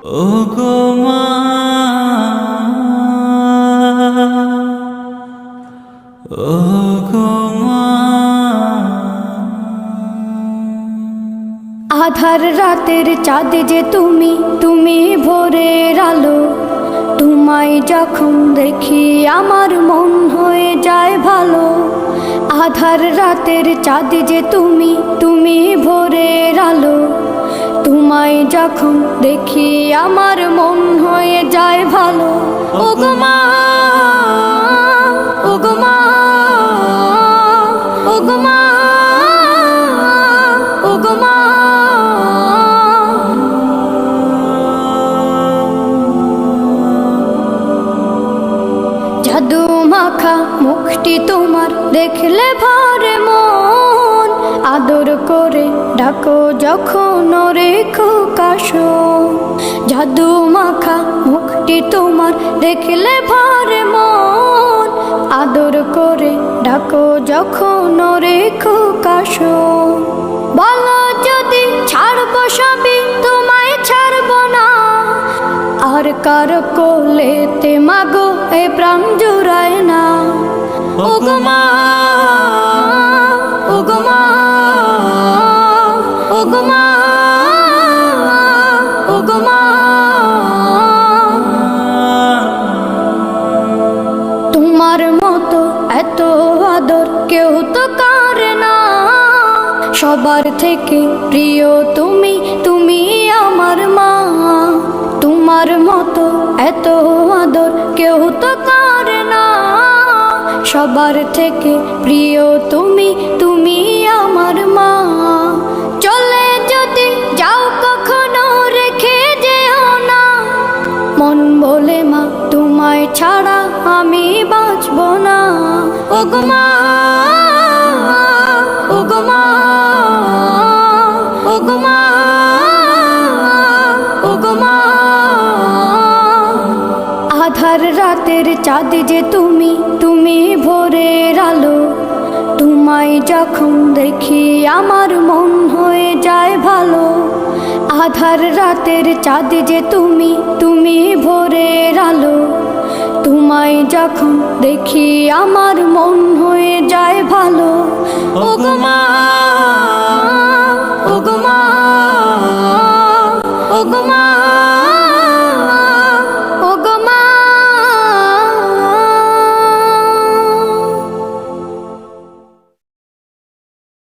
ওগো মা, ওগো মা। আধার রাতের চাঁদ যে তুমি, তুমি ভোরের আলো। তোমায় যখন দেখি আমার মন হয়ে যায় ভালো। আধার রাতের চাঁদ যে তুমি, তুমি ভোরের আলো। তোমায় যখন দেখি আমার মন হয়ে যায় ভালো। ওগো মা, ওগো মা, ওগো মা, ওগো মা। জাদু মাখা মুখটি তোমার দেখলে ভরে মন। আদর করে ডাকো যখন রেখো কাশো। জাদু মাখা মুখটি তোমার দেখলে ভরে মন। আদর করে ডাকো যখন রেখো কাশো। বলো যদি ছাড়বো সবই, তোমায় ছাড়বো না। আর কার কোলেতে মাগো এ প্রাণ জুড়ায় না। ওগো মা, ওগো মা, ওগো মা, ওগো মা। তোমার মতো এত আদর কেউ তো করে না। সবার থেকে প্রিয় তুমি, তুমি আমার মা। তোমার মতো এত আদর কেউ তো করে না। সবার থেকে প্রিয় তুমি, তুমি আমার মা। চলে যদি যাও কখনো রেখে যেও না। মন বলে মা তোমায় ছাড়া আমি বাঁচব না। ওগো মা, ওগো মা, ওগো মা, ওগো মা। আধার রাতের চাঁদ যে তুমি, তুমি ভোরের আলো। তোমায় যখন দেখি আমার মন হয়ে যায় ভালো। আধার রাতের চাঁদ যে তুমি, তুমি ভোরের আলো। তোমায় যখন দেখি আমার মন হয়ে যায় ভালো। ওগো মা।